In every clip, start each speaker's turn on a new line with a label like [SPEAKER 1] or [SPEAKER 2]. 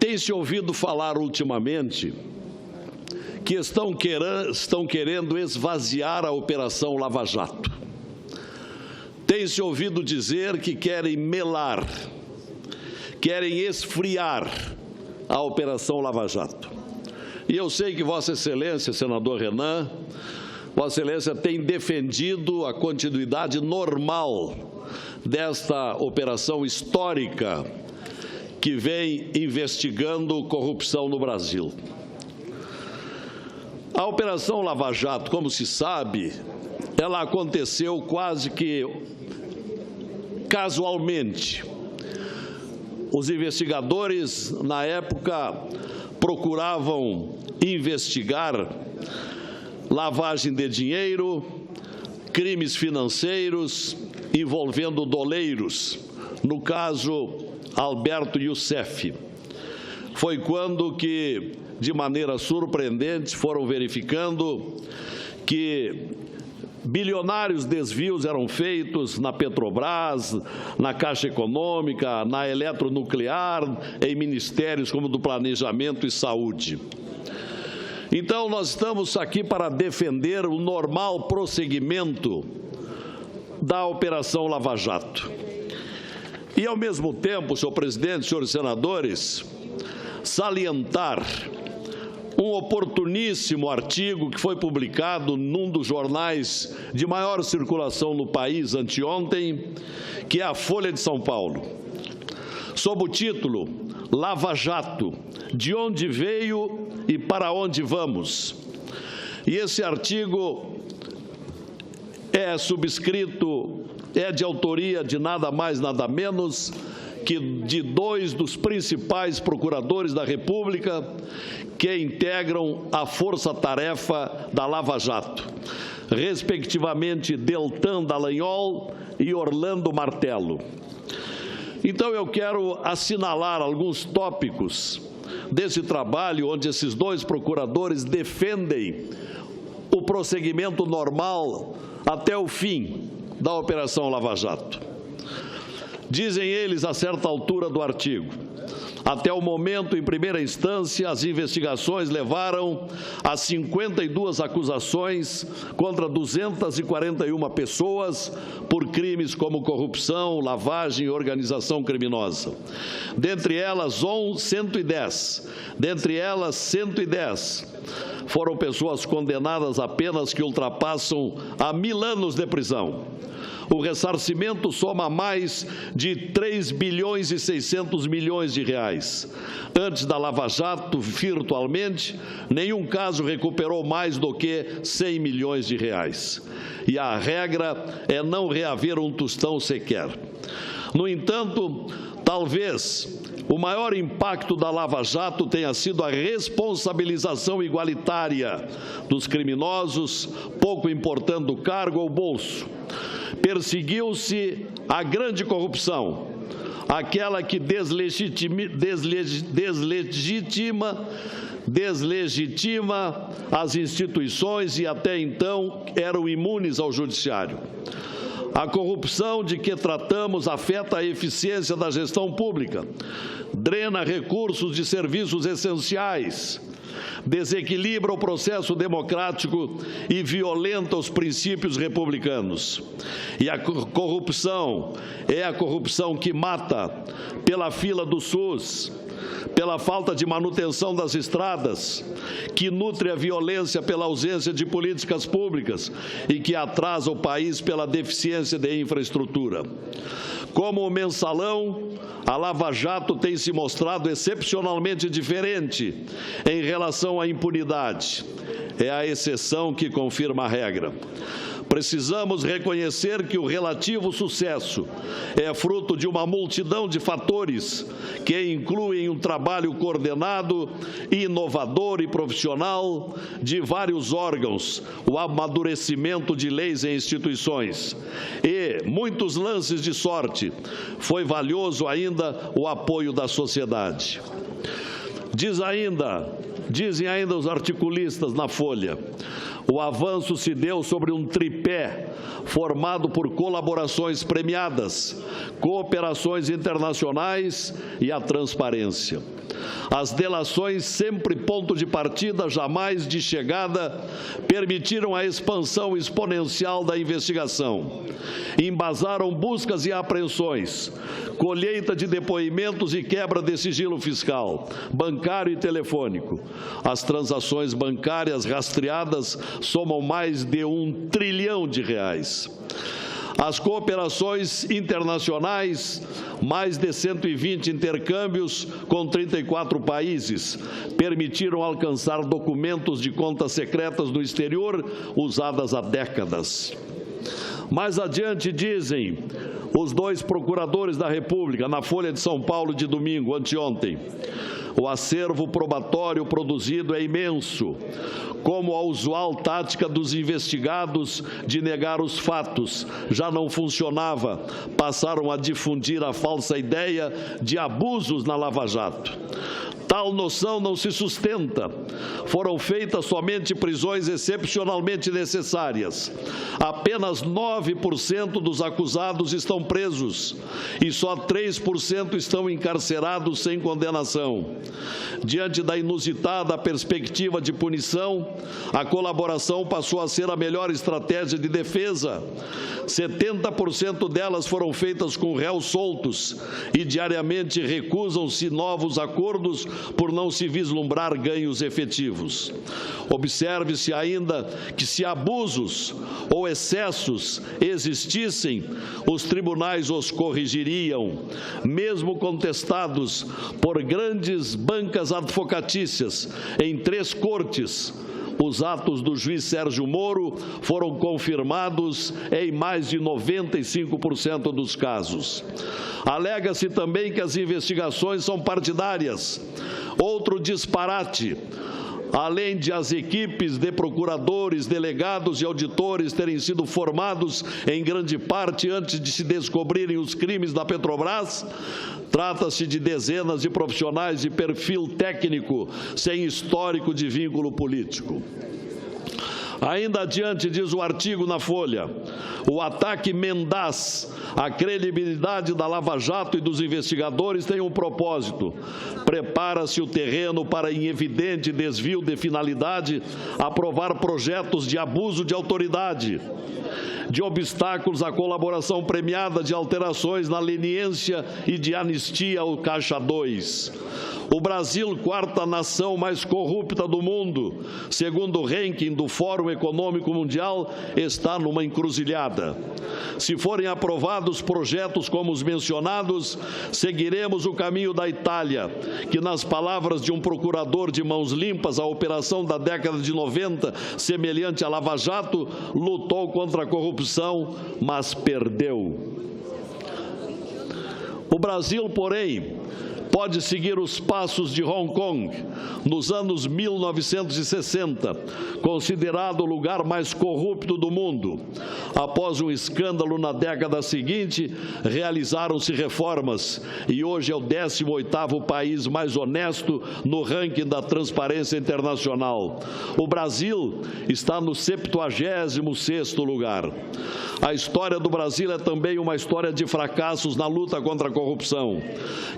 [SPEAKER 1] Tem-se ouvido falar ultimamente que estão querendo esvaziar a Operação Lava Jato. Tem-se ouvido dizer que querem melar, querem esfriar a Operação Lava Jato. E eu sei que Vossa Excelência, senador Renan, Vossa Excelência tem defendido a continuidade normal desta operação histórica que vem investigando corrupção no Brasil. A Operação Lava Jato, como se sabe, ela aconteceu quase que casualmente. Os investigadores, na época, procuravam investigar lavagem de dinheiro, crimes financeiros envolvendo doleiros, no caso Alberto Youssef. Foi quando que, de maneira surpreendente, foram verificando que bilionários desvios eram feitos na Petrobras, na Caixa Econômica, na Eletronuclear, em ministérios como do Planejamento e Saúde. Então, nós estamos aqui para defender o normal prosseguimento da Operação Lava Jato. E, ao mesmo tempo, senhor presidente, senhores senadores, salientar um oportuníssimo artigo que foi publicado num dos jornais de maior circulação no país anteontem, que é a Folha de São Paulo, sob o título Lava Jato, de onde veio e para onde vamos. E esse artigo é subscrito, é de autoria de nada mais, nada menos que de dois dos principais procuradores da República que integram a força-tarefa da Lava Jato, respectivamente Deltan Dallagnol e Orlando Martello. Então, eu quero assinalar alguns tópicos desse trabalho, onde esses dois procuradores defendem o prosseguimento normal até o fim da Operação Lava Jato. Dizem eles, a certa altura do artigo, até o momento, em primeira instância, as investigações levaram a 52 acusações contra 241 pessoas por crimes como corrupção, lavagem e organização criminosa. Dentre elas, 110 foram pessoas condenadas a penas que ultrapassam a 1000 anos de prisão. O ressarcimento soma mais de 3 bilhões e 600 milhões de reais. Antes da Lava Jato, virtualmente, nenhum caso recuperou mais do que 100 milhões de reais. E a regra é não reaver um tostão sequer. No entanto, talvez o maior impacto da Lava Jato tenha sido a responsabilização igualitária dos criminosos, pouco importando o cargo ou bolso. Perseguiu-se a grande corrupção, aquela que deslegitima as instituições e até então eram imunes ao judiciário. A corrupção de que tratamos afeta a eficiência da gestão pública, drena recursos de serviços essenciais, desequilibra o processo democrático e violenta os princípios republicanos. E a corrupção é a corrupção que mata pela fila do SUS, pela falta de manutenção das estradas, que nutre a violência pela ausência de políticas públicas e que atrasa o país pela deficiência de infraestrutura. Como o mensalão, a Lava Jato tem se mostrado excepcionalmente diferente em relação à impunidade. É a exceção que confirma a regra. Precisamos reconhecer que o relativo sucesso é fruto de uma multidão de fatores que incluem um trabalho coordenado, inovador e profissional de vários órgãos, o amadurecimento de leis e instituições e muitos lances de sorte. Foi valioso ainda o apoio da sociedade. Dizem ainda os articulistas na Folha, O avanço se deu sobre um tripé formado por colaborações premiadas, cooperações internacionais e a transparência. As delações, sempre ponto de partida, jamais de chegada, permitiram a expansão exponencial da investigação. Embasaram buscas e apreensões, colheita de depoimentos e quebra de sigilo fiscal, bancário e telefônico. As transações bancárias rastreadas somam mais de R$1 trilhão. As cooperações internacionais, mais de 120 intercâmbios com 34 países, permitiram alcançar documentos de contas secretas no exterior usadas há décadas. Mais adiante dizem os dois procuradores da República, na Folha de São Paulo de domingo, anteontem: o acervo probatório produzido é imenso. Como a usual tática dos investigados de negar os fatos já não funcionava, passaram a difundir a falsa ideia de abusos na Lava Jato. Tal noção não se sustenta. Foram feitas somente prisões excepcionalmente necessárias. Apenas 9% dos acusados estão presos e só 3% estão encarcerados sem condenação. Diante da inusitada perspectiva de punição, a colaboração passou a ser a melhor estratégia de defesa. 70% delas foram feitas com réus soltos e diariamente recusam-se novos acordos por não se vislumbrar ganhos efetivos. Observe-se ainda que, se abusos ou excessos existissem, os tribunais os corrigiriam, mesmo contestados por grandes bancas advocatícias em 3 cortes. Os atos do juiz Sérgio Moro foram confirmados em mais de 95% dos casos. Alega-se também que as investigações são partidárias. Outro disparate. Além de as equipes de procuradores, delegados e auditores terem sido formados em grande parte antes de se descobrirem os crimes da Petrobras, trata-se de dezenas de profissionais de perfil técnico sem histórico de vínculo político. Ainda adiante, diz o artigo na Folha, o ataque mendaz à credibilidade da Lava Jato e dos investigadores tem um propósito: prepara-se o terreno para, em evidente desvio de finalidade, aprovar projetos de abuso de autoridade, de obstáculos à colaboração premiada, de alterações na leniência e de anistia ao Caixa 2. O Brasil, 4ª nação mais corrupta do mundo, segundo o ranking do Fórum Econômico Mundial, está numa encruzilhada. Se forem aprovados projetos como os mencionados, seguiremos o caminho da Itália, que, nas palavras de um procurador de mãos limpas, a operação da década de 90, semelhante à Lava Jato, lutou contra a corrupção, mas perdeu. O Brasil, porém, pode seguir os passos de Hong Kong, nos anos 1960, considerado o lugar mais corrupto do mundo. Após um escândalo na década seguinte, realizaram-se reformas e hoje é o 18º país mais honesto no ranking da Transparência Internacional. O Brasil está no 76º lugar. A história do Brasil é também uma história de fracassos na luta contra a corrupção.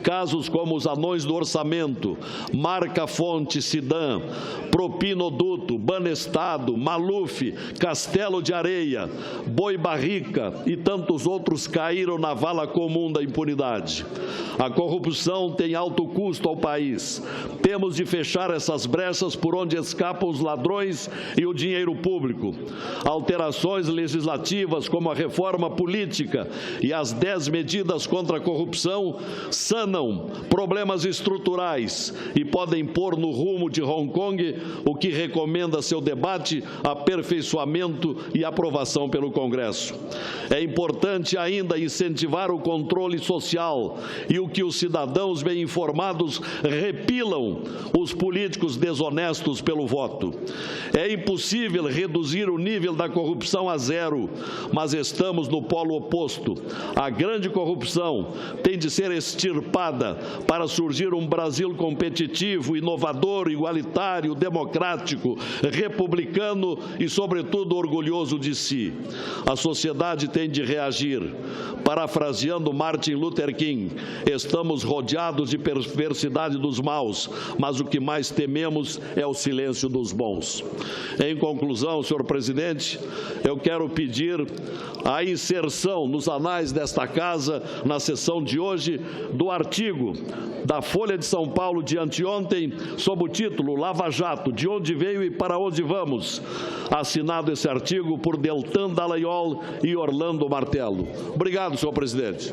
[SPEAKER 1] Casos como os anões do orçamento, Marca-Fonte Sidam, Propinoduto, Banestado, Maluf, Castelo de Areia, Boi Barrica e tantos outros caíram na vala comum da impunidade. A corrupção tem alto custo ao país. Temos de fechar essas brechas por onde escapam os ladrões e o dinheiro público. Alterações legislativas como a reforma política e as 10 medidas contra a corrupção sanam problemas estruturais e podem pôr no rumo de Hong Kong o que recomenda seu debate, aperfeiçoamento e aprovação pelo Congresso. É importante ainda incentivar o controle social e o que os cidadãos bem informados repilam os políticos desonestos pelo voto. É impossível reduzir o nível da corrupção a zero, mas estamos no polo oposto. A grande corrupção tem de ser extirpada para surgir um Brasil competitivo, inovador, igualitário, democrático, republicano e, sobretudo, orgulhoso de si. A sociedade tem de reagir. Parafraseando Martin Luther King, estamos rodeados de perversidade dos maus, mas o que mais tememos é o silêncio dos bons. Em conclusão, senhor presidente, eu quero pedir a inserção nos anais desta Casa, na sessão de hoje, do artigo da Folha de São Paulo de anteontem, sob o título Lava Jato, de onde veio e para onde vamos? Assinado esse artigo por Deltan Dallagnol e Orlando Martello. Obrigado, senhor presidente.